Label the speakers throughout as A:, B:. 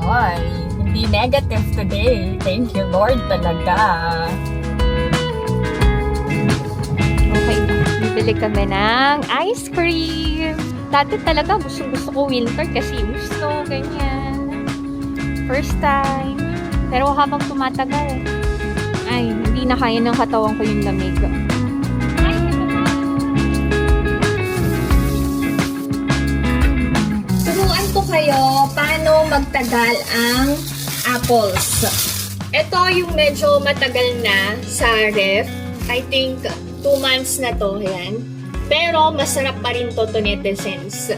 A: Ay, hindi negative today. Thank you, Lord, talaga. Okay, bibili kami ng ice cream. Dati talaga gusto ko winter kasi gusto, ganyan. First time. Pero habang tumatagal, ay, hindi na kaya ng katawan ko yung lamig. Turuan ko kayo paano magtagal ang apples. Ito yung medyo matagal na sa ref. I think 2 months na to, yan. Pero masarap pa rin to netizens.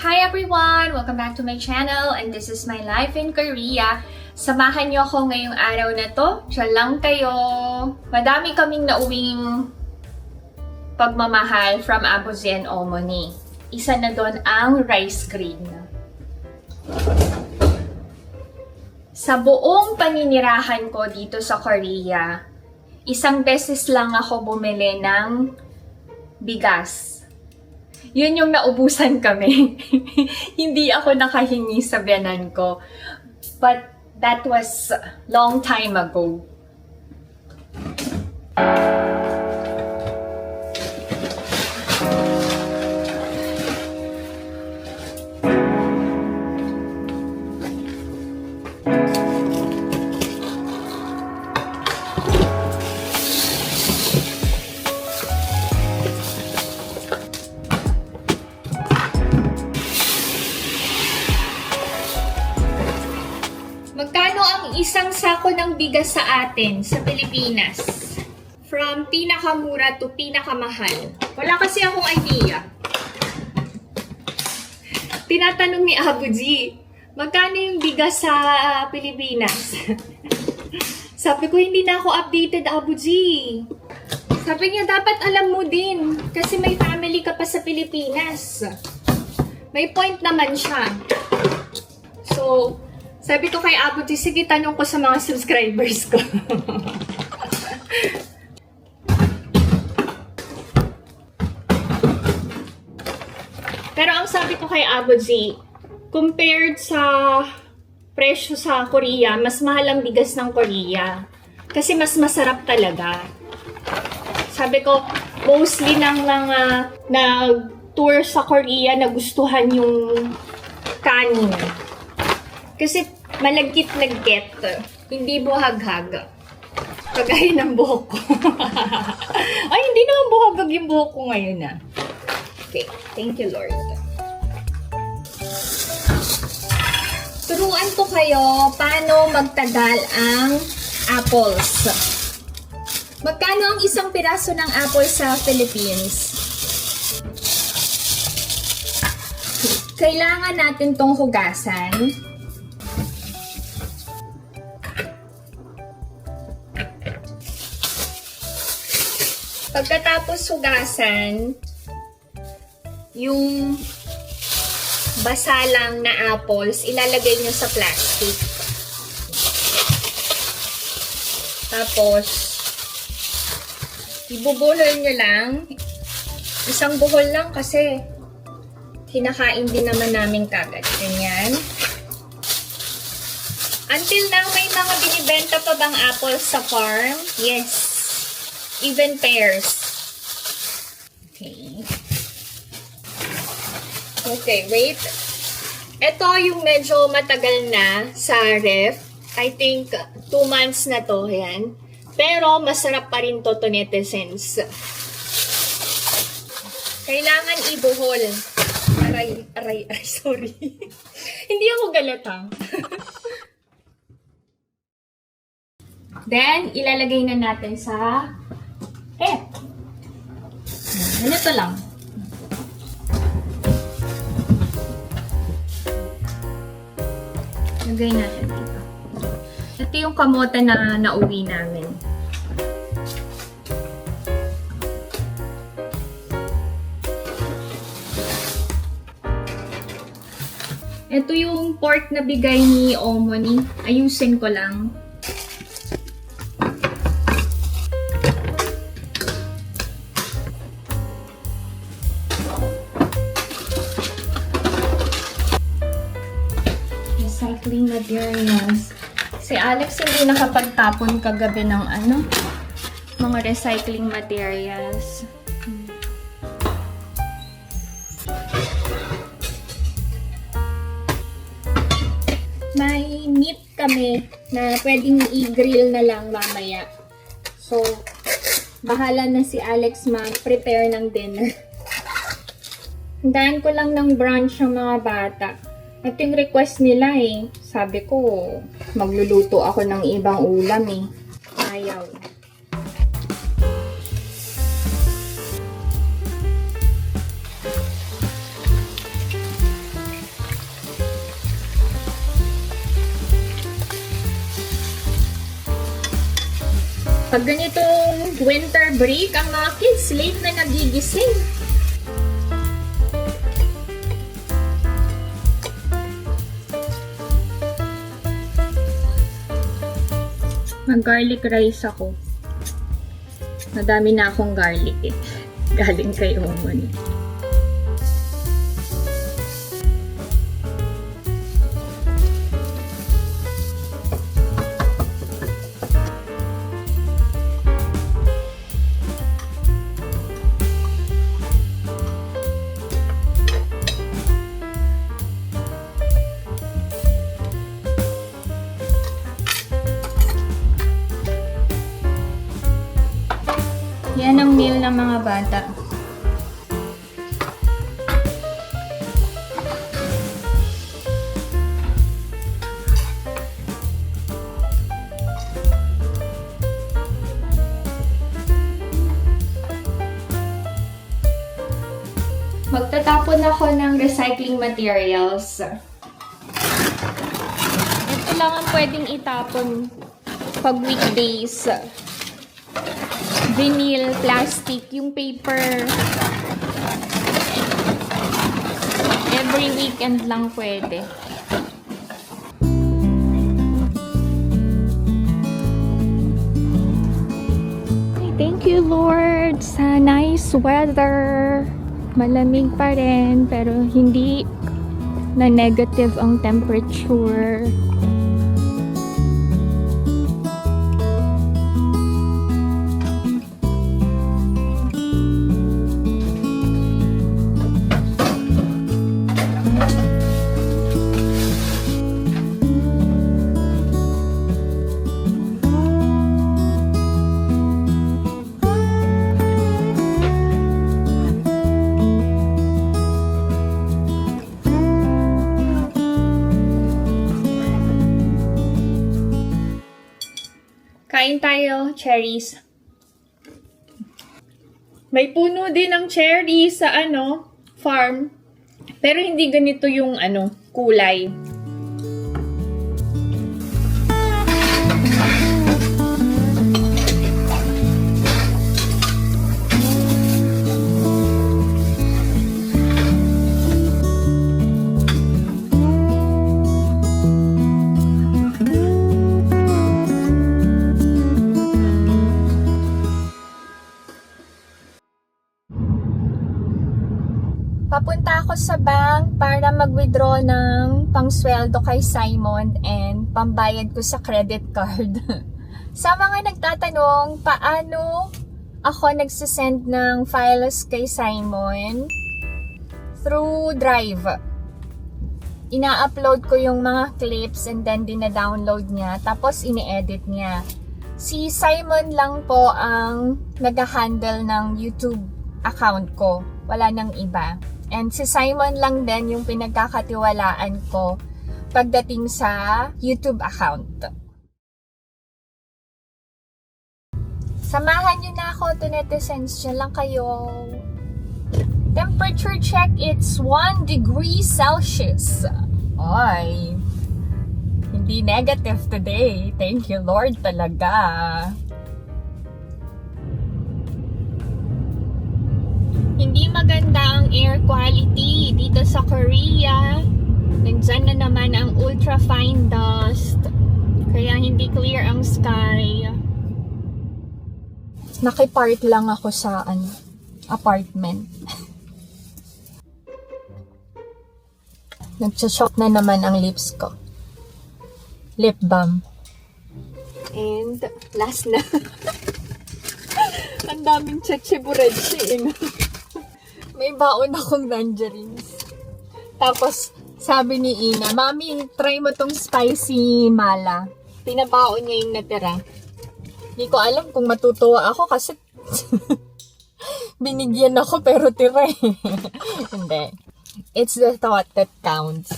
A: Hi everyone! Welcome back to my channel and this is my life in Korea. Samahan niyo ako ngayong araw na to. Diyan lang kayo. Madami kaming nauwing pagmamahal from Abuzi and Omoni. Isa na doon ang rice cream. Sa buong paninirahan ko dito sa Korea, isang beses lang ako bumili ng bigas. Yun yung naubusan kami. Hindi ako nakahingi sa biyanan ko. But that was long time ago. Magkano ang isang sako ng bigas sa atin sa Pilipinas? From pinakamura to pinakamahal. Wala kasi akong idea. Tinatanong ni Abuji, magkano yung bigas sa Pilipinas? Sabi ko, hindi na ako updated, Abuji. Sabi niya, dapat alam mo din. Kasi may family ka pa sa Pilipinas. May point naman siya. So, sabi ko kay Abuji, sige, tanong ko sa mga subscribers ko. Pero ang sabi ko kay Abuji, compared sa presyo sa Korea, mas mahal ang bigas ng Korea. Kasi mas masarap talaga. Sabi ko, mostly ng mga nag-tour sa Korea, nagustuhan yung kanin. Kasi malagkit-lagkit, hindi buhag-hag. Kagaya ng buhok ko. Ay, hindi naman buhag-hag yung buhok ko ngayon ah. Okay, thank you Lord. Turuan ko kayo paano magtagal ang apples. Magkano ang isang piraso ng apple sa Philippines? Kailangan natin tong hugasan. Pagkatapos hugasan, yung basa lang na apples, ilalagay nyo sa plastic. Tapos, ibubuhol nyo lang. Isang buhol lang kasi kinakain din naman namin kagad. Ganyan. Until now, may mga binibenta pa bang apples sa farm? Yes. Even pears. Okay. Okay, wait. Ito yung medyo matagal na sa ref. I think 2 months na to, yan. Pero masarap pa rin to netizens. Kailangan ibuhol. Aray, sorry. Hindi ako galat ha. Then, ilalagay na natin sa ganito lang. Lagay natin dito. Ito yung kamote na nauwi namin. Ito yung pork na bigay ni Omoni. Ayusin ko lang. Recycling materials. Si Alex hindi nakapagtapon kagabi ng mga recycling materials. May meat kami na pwedeng i-grill na lang mamaya. So, bahala na si Alex mag-prepare ng dinner. Hintayin ko lang ng brunch ng mga bata. Ito yung request nila eh. Sabi ko, magluluto ako ng ibang ulam eh. Ayaw. Pag ganitong winter break, ang mga kids late na nagigising. Mag-garlic rice ako. Madami na akong garlic eh. Galing kay Omon. Yan ang meal ng mga bata. Magtatapon ako ng recycling materials. Ito lang ang pwedeng itapon pag weekdays. Vinyl, plastic, yung paper. Every weekend lang pwede. Thank you, Lord, sa nice weather. Malamig pa rin, pero hindi na negative ang temperature. Kain tayo, cherries. May puno din ng cherries sa farm. Pero hindi ganito yung kulay. Papunta ako sa bank para mag-withdraw ng pangsweldo kay Simon and pambayad ko sa credit card. Sa mga nagtatanong, paano ako nagsisend ng files kay Simon? Through Drive. Ina-upload ko yung mga clips and then dina-download niya, tapos ini-edit niya. Si Simon lang po ang nag-handle ng YouTube account ko. Wala nang iba. And si Simon lang din yung pinagkakatiwalaan ko pagdating sa YouTube account. Samahan nyo na ako to netizens. Diyan lang kayo. Temperature check, it's 1 degree Celsius. Ay. Hindi negative today. Thank you, Lord, talaga. Hindi maganda ang air quality dito sa Korea. Nandyan na naman ang ultra-fine dust. Kaya hindi clear ang sky. Nakipart lang ako sa apartment. Nagsashop na naman ang lips ko. Lip balm. And last na. Ang daming cheche buredche. May baon akong tangerines. Tapos, sabi ni Ina, Mami, try mo tong spicy mala. Pinabaon niya yung natira. Hindi ko alam kung matutuwa ako kasi binigyan ako pero tira eh. Hindi. It's the thought that counts.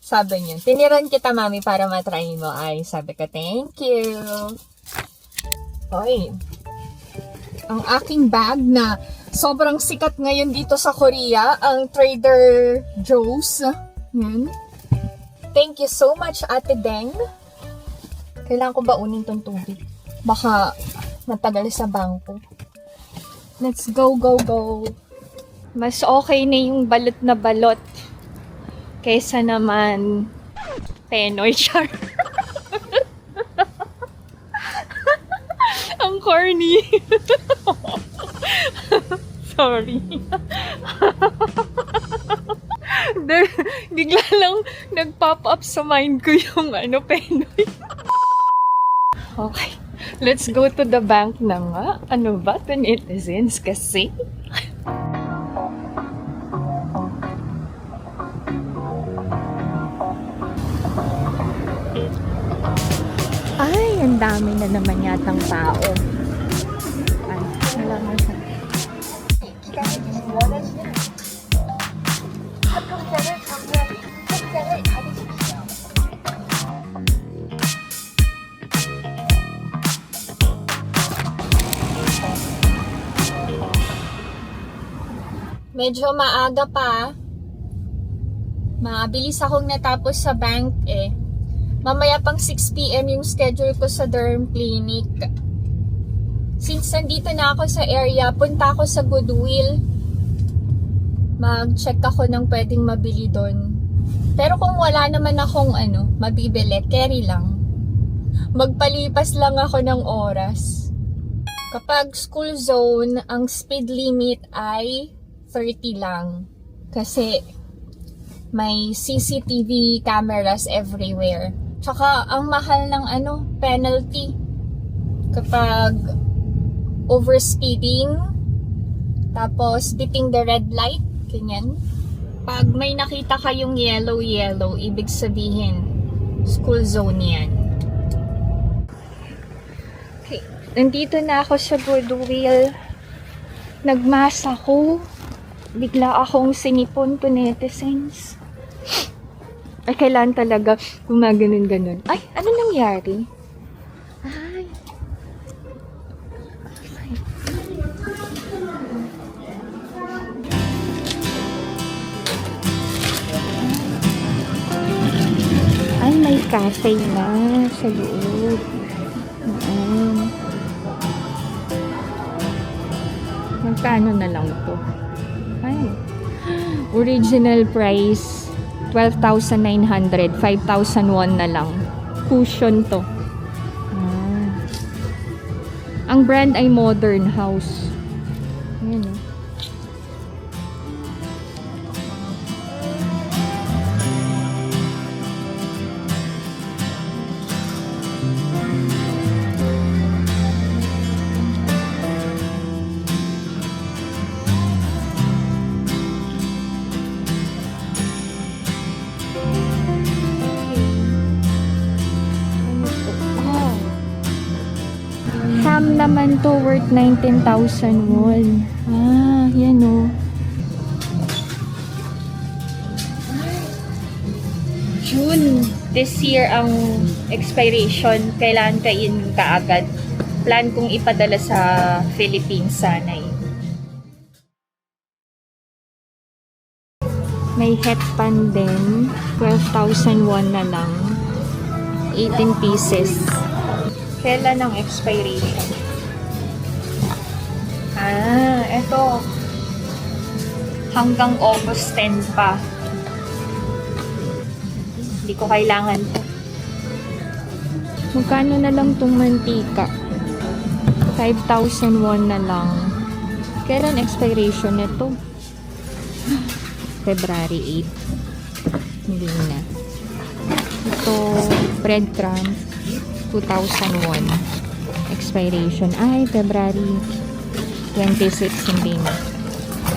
A: Sabi niya, tiniran kita, Mami, para matry mo. Ay, sabi ko, thank you. Oy. Ang aking bag na sobrang sikat ngayon dito sa Korea, ang Trader Joe's. Yan. Thank you so much, Ate Deng. Kailangan ko baunin tong tubig. Baka matagal sa bangko. Let's go, go, go. Mas okay na yung balot na balot kaysa naman Penoy char. Ang corny. Sorry. Bigla lang nag-pop up sa mind ko yung Penoy. Okay. Let's go to the bank na nga. Ano ba? 10 netizens kasi. Ay, ang dami na naman yatang tao. Ay, wala nga siya. Medyo maaga pa. Mabilis akong natapos sa bank eh. Mamaya pang 6 PM yung schedule ko sa derm clinic. Since nandito na ako sa area, punta ako sa Goodwill. Mag-check ako ng pwedeng mabili doon. Pero kung wala naman akong mabibili, carry lang. Magpalipas lang ako ng oras. Kapag school zone, ang speed limit ay 30 lang. Kasi may CCTV cameras everywhere. Tsaka ang mahal ng penalty kapag overspeeding, tapos beating the red light, ganyan. Pag may nakita kayong yellow, ibig sabihin school zone yan. Okay, nandito na ako sa Goodwill. Nagmas ako. Bigla akong sinipon to netizens. Ay, kailan talaga gumaganon-ganon. Ay, ano nangyari? Ay. Ay, may cafe na sa loob. Magkano na lang to? Ay. Original price 12,900, 5,001 na lang. Cushion to. Ang brand ay Modern House. Ayan o. Ham naman to worth 19,000 won. Ah, yan o. June this year ang expiration. Kailangan kain kaagad. Plan kong ipadala sa Philippines sana eh. May headband din. 12,000 won na lang. 18 pieces. Kailan ang expiration? Eto. Hanggang August 10 pa. Hindi ko kailangan to. Magkano na lang tong mantika? 5,000 won na lang. Kailan expiration nito? February 8. Hindi na. Ito, breadcrumbs. 2,001 expiration. Ay, February 26. Hindi na.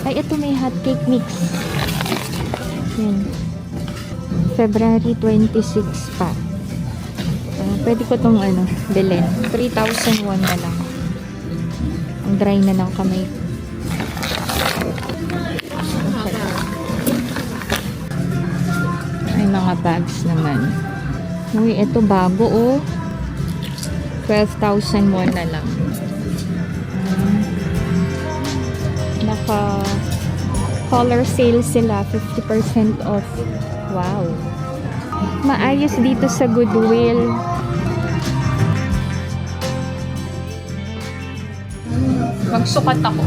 A: Ay, ito may hotcake mix. Yan. February 26 pa. Pwede ko itong bilhin. 3,001 na lang. Ang dry na ng kamay. Ay, mga bags naman. Uy, ito bago oh. 12,001 na lang. Naka color sale sila. 50% off. Wow. Maayos dito sa Goodwill. Magsukat ako.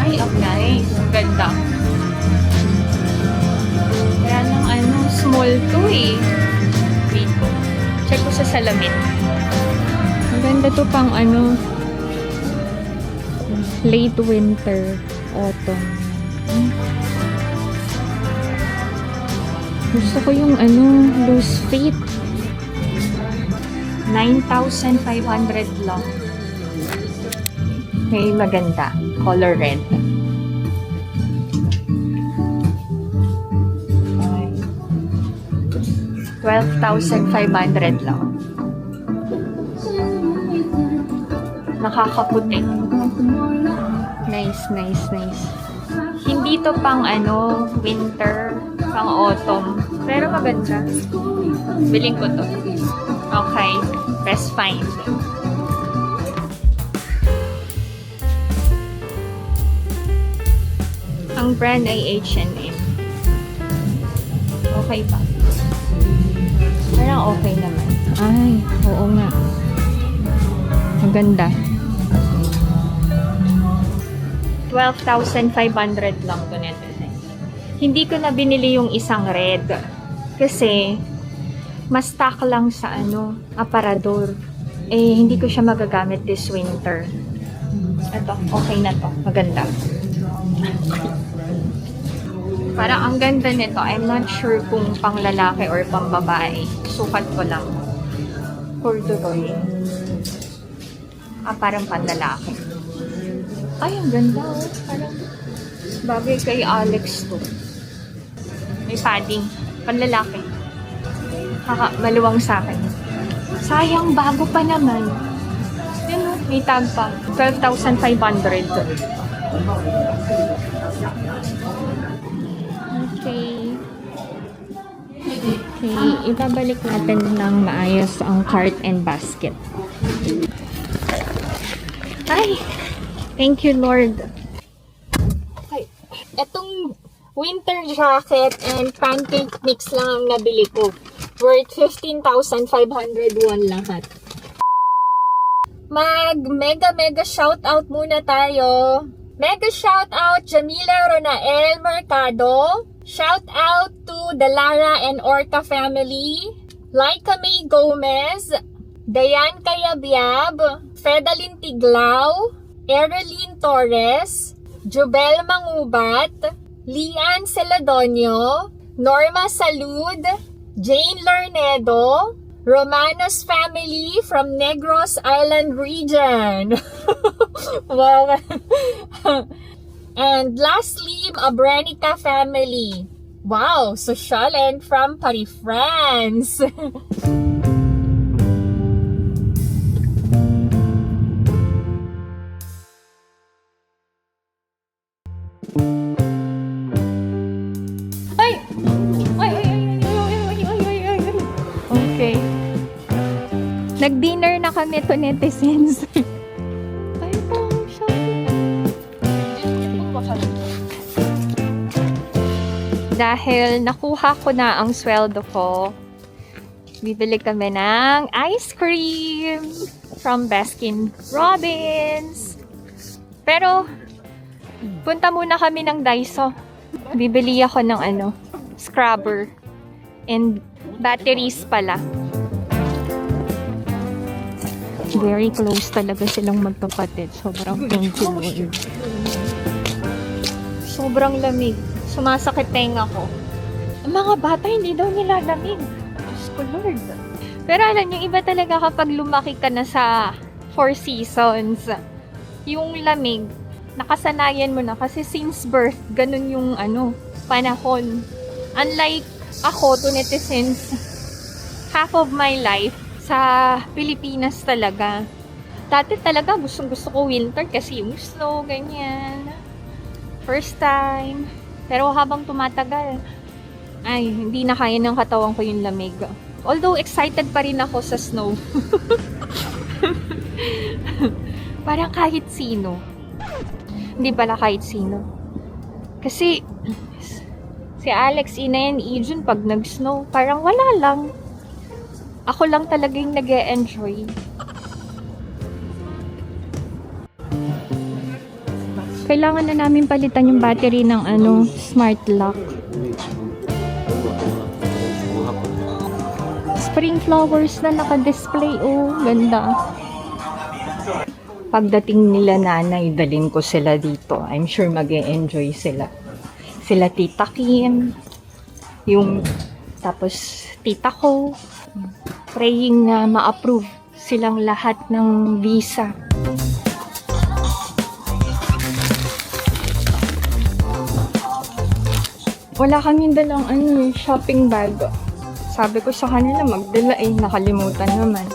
A: Ay, okay. Ang ganda. Kaya lang small to eh. Wait ko. Check ko sa salamin. Ang ganda to pang late winter, autumn. Gusto ko yung loose fit. 9,500 lang. Okay, maganda. Color red. Okay. 12,500 lang. Nakakaputi. Nice, nice, nice. Hindi to pang winter, pang autumn. Pero maganda. Biling ko to. Okay. Press find. Ang brand ay H&M. Okay pa. Parang okay naman. Ay, oo nga. Maganda. 12,500 lang to nito. Hindi ko na binili yung isang red. Kasi, mas stock lang sa aparador. Eh, hindi ko siya magagamit this winter. Ito, okay na to. Maganda. Parang ang ganda nito. I'm not sure kung pang lalaki or pang babae. Sukat ko lang. Corduroy. Parang pang lalaki. Ay, ang ganda oh. Parang bagay kay Alex to. May padding. Pang lalaki. Maluwang sa akin. Sayang, bago pa naman. Yan o, may tag pa. 12,500. Okay. Okay, ibabalik natin ng maayos ang cart and basket. Ay! Thank you, Lord. Okay. Etong winter jacket and pancake mix lang ang nabili ko. Worth 15,500 won lahat. Mega shoutout muna tayo. Mega shoutout Jamila Ronael Mercado. Shoutout to the Lara and Orca family. Laika May Gomez. Dayan Kayabyab. Fredalyn Tiglao. Ereline Torres. Jubel Mangubat. Lian Celadonio. Norma Salud. Jane Larnedo, Romanos family from Negros Island region. Wow. And lastly, Abrenica family. Wow, Socialen from Paris, France. Nag-dinner na kami to netizens. Ay, pang shopping.
B: Dahil nakuha ko na ang sweldo ko, bibili kami ng ice cream from Baskin Robbins. Pero, punta muna kami ng Daiso. Bibili ako ng scrubber and batteries pala. Very close talaga silang magkapatid. Sobrang thank you, Lord. Sobrang lamig. Sumasakit tenga ko. Ang mga bata hindi daw nilalamig. Diyos ko, Lord. Pero alam niyo, iba talaga kapag lumaki ka na sa Four Seasons. Yung lamig, nakasanayan mo na. Kasi since birth, ganun yung panahon. Unlike ako, to netizens, half of my life, sa Pilipinas talaga. Dati talaga gustong-gusto ko winter kasi yung snow, ganyan. First time. Pero habang tumatagal, ay, hindi na kaya ng katawan ko yung lamig. Although excited pa rin ako sa snow. Parang kahit sino. Hindi pala kahit sino. Kasi, si Alex, Ina, and Ijun, pag nag-snow, parang wala lang. Ako lang talaga yung nag-e-enjoy. Kailangan na namin palitan yung battery ng smart lock. Spring flowers na naka-display. Oh, ganda. Pagdating nila nanay, dalhin ko sila dito. I'm sure mag-e-enjoy sila. Sila Tita Kim. Tapos tita ko. Praying na ma-approve silang lahat ng visa. Wala kaming dalang shopping bag. Sabi ko sa kanila magdala nakalimutan naman.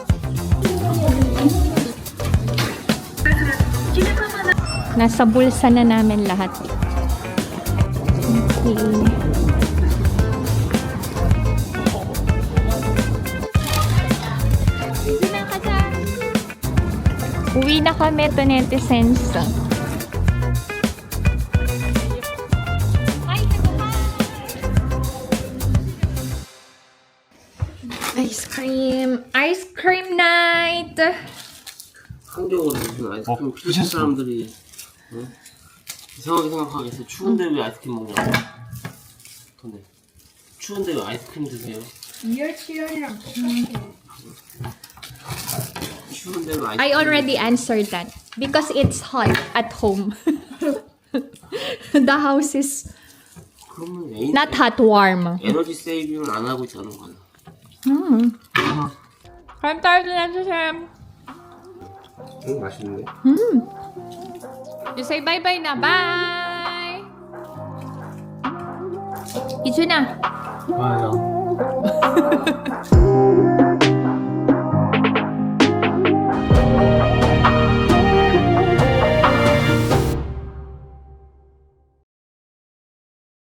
B: Nasa bulsa na namin lahat. Okay. Uwi na kami to netizens. Ice cream! Ice cream night!
C: 한겨울에 무슨 아이스크림 필요한 사람들이 이상하게 생각하겠어. 추운데 왜 아이스크림 먹냐고. 근데 추운데 왜 아이스크림 드세요? 추운데 왜
B: I
C: 아이스크림
B: already answered that. Because it's hot at home. The house is
C: 그러면
B: not hot, warm.
C: 에너지 세이빙을 안 하고 있다는 거야.
B: Kain tayo na Sam.
C: 맛있는데?
B: You say bye-bye na. Bye! Ijo na.
C: 좋아요.